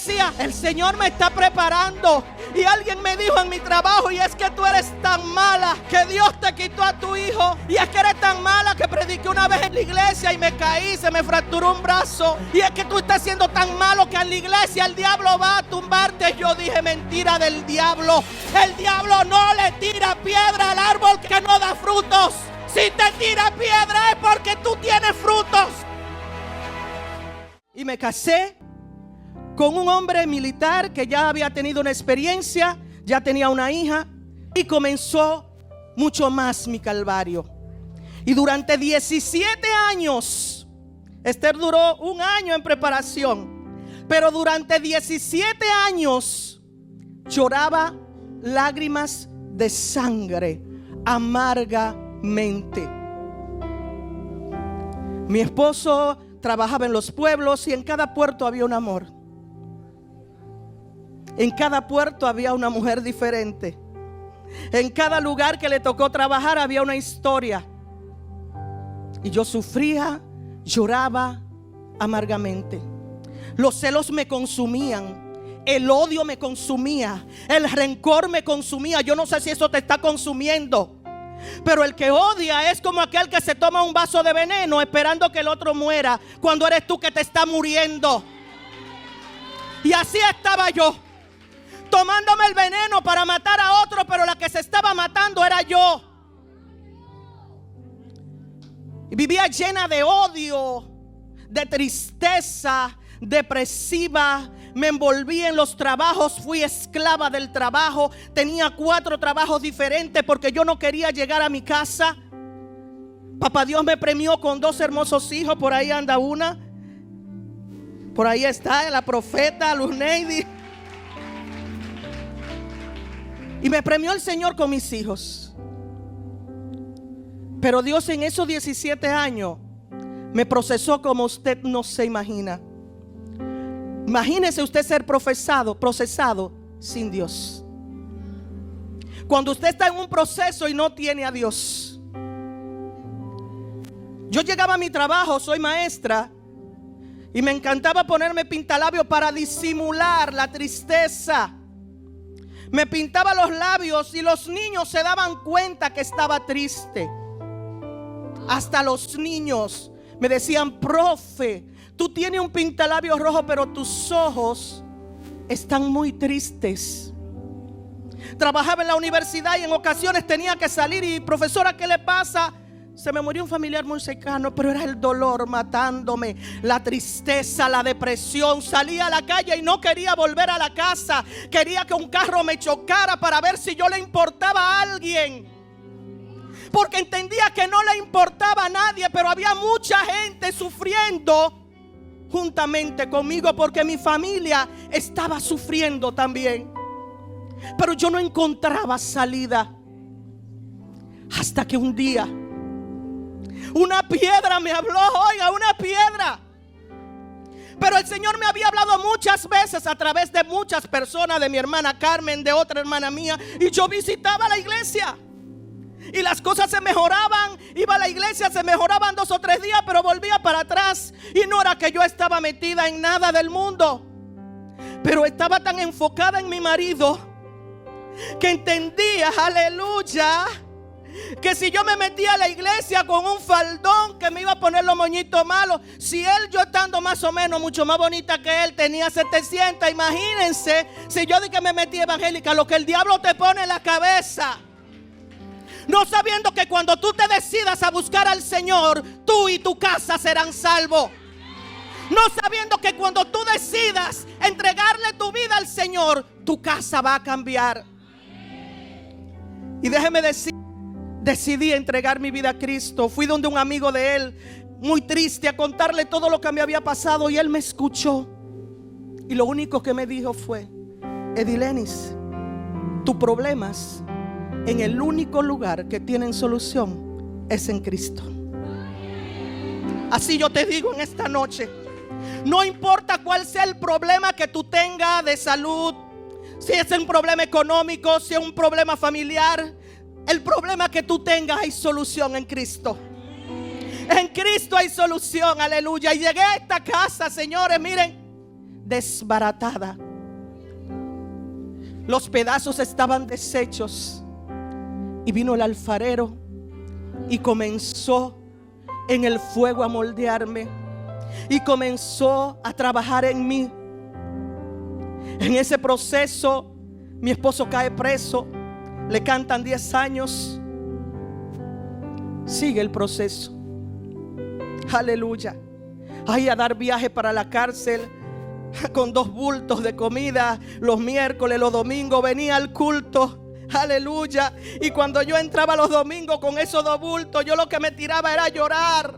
decía, el Señor me está preparando. Y alguien me dijo en mi trabajo, y es que tú eres tan mala que Dios te quitó a tu hijo. Y es que eres tan mala que prediqué una vez en la iglesia y me caí, se me fracturó un brazo. Y es que tú estás siendo tan malo que en la iglesia el diablo va a tumbarte. Yo dije, mentira del diablo. El diablo no le tira piedra al árbol que no da frutos. Si te tira piedra es porque tú tienes frutos. Y me casé con un hombre militar que ya había tenido una experiencia, ya tenía una hija, y comenzó mucho más mi calvario. Y durante 17 años, Esther duró un año en preparación, pero durante 17 años lloraba lágrimas de sangre amargamente. Mi esposo trabajaba en los pueblos y en cada puerto había un amor. En cada puerto había una mujer diferente. En cada lugar que le tocó trabajar había una historia. Y yo sufría, lloraba amargamente. Los celos me consumían. El odio me consumía. El rencor me consumía. Yo no sé si eso te está consumiendo. Pero el que odia es como aquel que se toma un vaso de veneno esperando que el otro muera, cuando eres tú que te está muriendo. Y así estaba yo, tomándome el veneno para matar a otro, pero la que se estaba matando era yo. Y vivía llena de odio, de tristeza, depresiva. Me envolví en los trabajos, fui esclava del trabajo. Tenía 4 trabajos diferentes porque yo no quería llegar a mi casa. Papá Dios me premió con 2 hermosos hijos. Por ahí anda una. Por ahí está la profeta Luz Neidy. Y me premió el Señor con mis hijos. Pero Dios en esos 17 años me procesó como usted no se imagina. Imagínese usted ser procesado sin Dios. Cuando usted está en un proceso y no tiene a Dios. Yo llegaba a mi trabajo, soy maestra, y me encantaba ponerme pintalabios para disimular la tristeza. Me pintaba los labios y los niños se daban cuenta que estaba triste. Hasta los niños me decían, profe, tú tienes un pintalabio rojo, pero tus ojos están muy tristes. Trabajaba en la universidad y en ocasiones tenía que salir y, profesora, ¿qué le pasa? Se me murió un familiar muy cercano, pero era el dolor matándome, la tristeza, la depresión. Salía a la calle y no quería volver a la casa. Quería que un carro me chocara para ver si yo le importaba a alguien. Porque entendía que no le importaba a nadie, pero había mucha gente sufriendo juntamente conmigo porque mi familia estaba sufriendo también. Pero yo no encontraba salida. Hasta que un día una piedra me habló, oiga, una piedra. Pero el Señor me había hablado muchas veces a través de muchas personas, de mi hermana Carmen, de otra hermana mía. Y yo visitaba la iglesia y las cosas se mejoraban. Iba a la iglesia, se mejoraban 2 o 3 días, pero volvía para atrás. Y no era que yo estaba metida en nada del mundo, pero estaba tan enfocada en mi marido que entendía, aleluya, que si yo me metía a la iglesia con un faldón que me iba a poner los moñitos malos, si él, yo estando más o menos mucho más bonita que él, tenía 700, imagínense si yo dije que me metí evangélica, lo que el diablo te pone en la cabeza. No sabiendo que cuando tú te decidas a buscar al Señor, tú y tu casa serán salvos. No sabiendo que cuando tú decidas entregarle tu vida al Señor, tu casa va a cambiar. Y déjeme decir, decidí entregar mi vida a Cristo. Fui donde un amigo de él, muy triste, a contarle todo lo que me había pasado. Y él me escuchó. Y lo único que me dijo fue: Edilenis, tus problemas en el único lugar que tienen solución es en Cristo. Así yo te digo en esta noche, no importa cuál sea el problema que tú tengas de salud, si es un problema económico, si es un problema familiar, el problema que tú tengas, hay solución en Cristo. En Cristo hay solución, aleluya. Y llegué a esta casa, señores, miren, desbaratada. Los pedazos estaban deshechos. Y vino el alfarero y comenzó en el fuego a moldearme. Y comenzó a trabajar en mí. En ese proceso, mi esposo cae preso. Le cantan 10 años. Sigue el proceso. Aleluya. Ay, a dar viaje para la cárcel con 2 bultos de comida los miércoles, los domingos. Venía al culto. Aleluya. Y cuando yo entraba los domingos con esos 2 bultos, yo lo que me tiraba era llorar.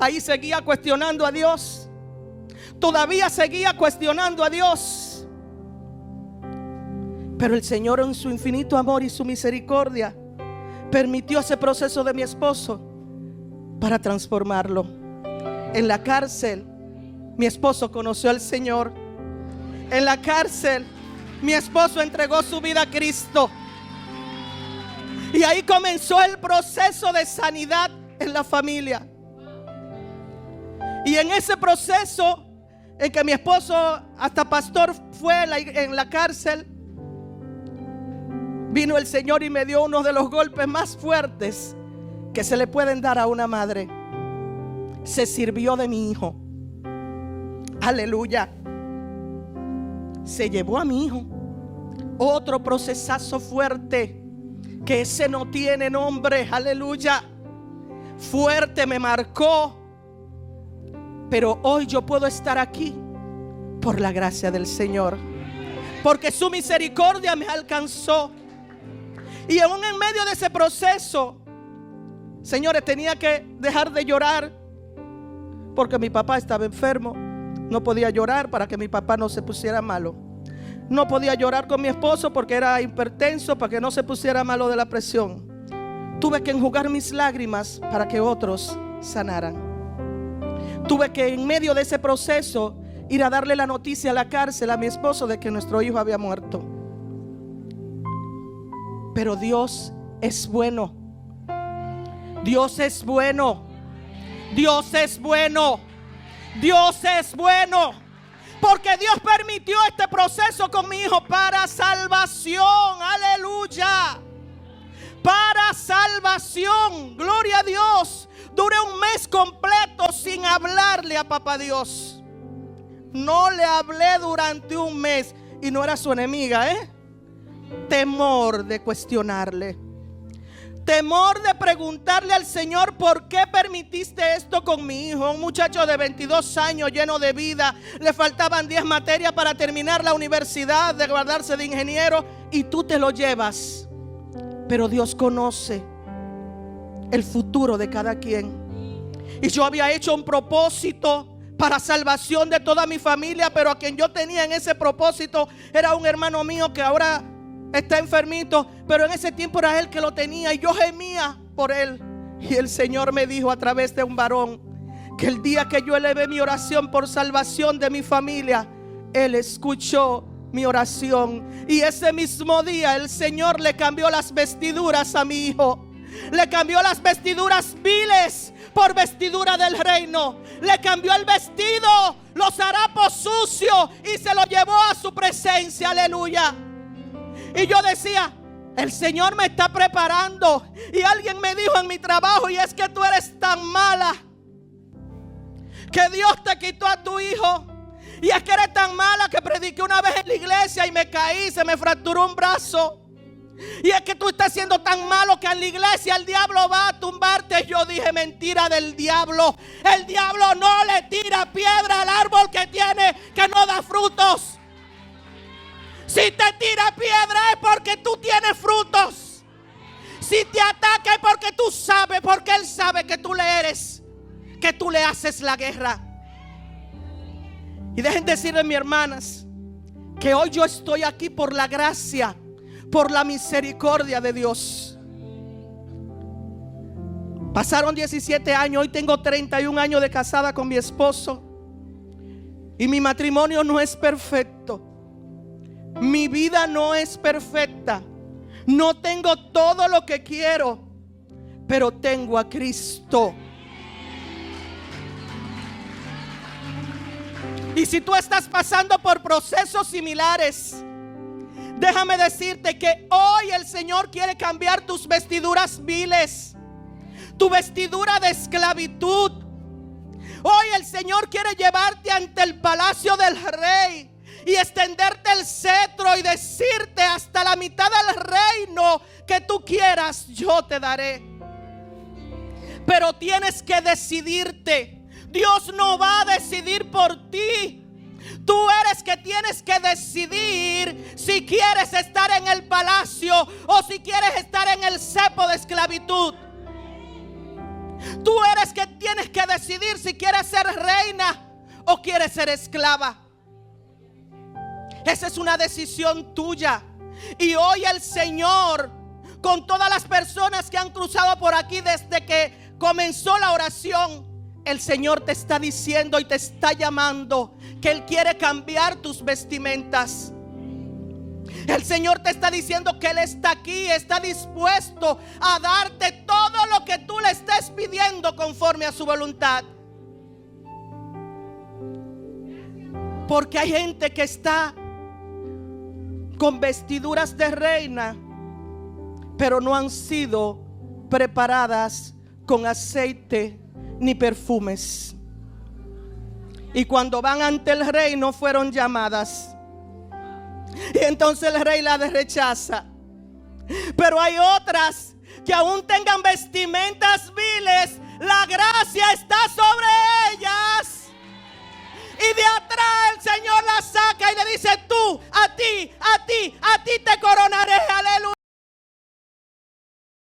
Ahí seguía cuestionando a Dios. Todavía seguía cuestionando a Dios. Pero el Señor, en su infinito amor y su misericordia, permitió ese proceso de mi esposo para transformarlo. En la cárcel, mi esposo conoció al Señor. En la cárcel, mi esposo entregó su vida a Cristo. Y ahí comenzó el proceso de sanidad en la familia. Y en ese proceso en que mi esposo hasta pastor fue en la cárcel, vino el Señor y me dio uno de los golpes más fuertes que se le pueden dar a una madre. Se sirvió de mi hijo. Aleluya. Se llevó a mi hijo. Otro procesazo fuerte, que ese no tiene nombre. Aleluya. Fuerte, me marcó. Pero hoy yo puedo estar aquí por la gracia del Señor, porque su misericordia me alcanzó. Y aún en medio de ese proceso, señores, tenía que dejar de llorar, porque mi papá estaba enfermo. No podía llorar para que mi papá no se pusiera malo. No podía llorar con mi esposo porque era hipertenso, para que no se pusiera malo de la presión. Tuve que enjugar mis lágrimas para que otros sanaran. Tuve que, en medio de ese proceso, ir a darle la noticia a la cárcel a mi esposo de que nuestro hijo había muerto. Pero Dios es bueno. Dios es bueno. Dios es bueno. Dios es bueno. Porque Dios permitió este proceso con mi hijo para salvación. Aleluya. Para salvación. Gloria a Dios. Duré un mes completo sin hablarle a papá Dios. No le hablé durante un mes. Y no era su enemiga, temor de cuestionarle. Temor de preguntarle al Señor: ¿por qué permitiste esto con mi hijo? Un muchacho de 22 años lleno de vida. Le faltaban 10 materias para terminar la universidad, de graduarse de ingeniero, y tú te lo llevas. Pero Dios conoce el futuro de cada quien. Y yo había hecho un propósito para salvación de toda mi familia, pero a quien yo tenía en ese propósito era un hermano mío que ahora está enfermito, pero en ese tiempo era él que lo tenía y yo gemía por él. Y el Señor me dijo a través de un varón que el día que yo elevé mi oración por salvación de mi familia, Él escuchó mi oración. Y ese mismo día el Señor le cambió las vestiduras a mi hijo. Le cambió las vestiduras viles por vestidura del reino. Le cambió el vestido, los harapos sucios, y se lo llevó a su presencia. Aleluya. Y yo decía: el Señor me está preparando. Y alguien me dijo en mi trabajo: y es que tú eres tan mala que Dios te quitó a tu hijo. Y es que eres tan mala que prediqué una vez en la iglesia y me caí, se me fracturó un brazo. Y es que tú estás siendo tan malo que en la iglesia el diablo va a tumbarte. Yo dije: mentira del diablo. El diablo no le tira piedra al árbol que no da frutos. Si te tira piedra es porque tú tienes frutos. Si te ataca es porque tú sabes, porque Él sabe que tú le eres, que tú le haces la guerra. Y dejen decirle, mis hermanas, que hoy yo estoy aquí por la gracia, por la misericordia de Dios. Pasaron 17 años, hoy tengo 31 años de casada con mi esposo. Y mi matrimonio no es perfecto. Mi vida no es perfecta. No tengo todo lo que quiero, pero tengo a Cristo. Y si tú estás pasando por procesos similares, déjame decirte que hoy el Señor quiere cambiar tus vestiduras viles, tu vestidura de esclavitud. Hoy el Señor quiere llevarte ante el palacio del rey y extenderte el cetro y decirte: hasta la mitad del reino que tú quieras, yo te daré. Pero tienes que decidirte. Dios no va a decidir por ti. Tú eres que tienes que decidir si quieres estar en el palacio o si quieres estar en el cepo de esclavitud. Tú eres que tienes que decidir si quieres ser reina o quieres ser esclava. Esa es una decisión tuya. Y hoy el Señor, con todas las personas que han cruzado por aquí desde que comenzó la oración, el Señor te está diciendo y te está llamando que Él quiere cambiar tus vestimentas. El Señor te está diciendo que Él está aquí, está dispuesto a darte todo lo que tú le estés pidiendo conforme a su voluntad. Porque hay gente que está con vestiduras de reina, pero no han sido preparadas con aceite ni perfumes. Y cuando van ante el rey no fueron llamadas. Y entonces el rey las rechaza. Pero hay otras que aún tengan vestimentas viles, la gracia está sobre ellas. Y de atrás el Señor la saca y le dice: tú, a ti te coronaré. Aleluya.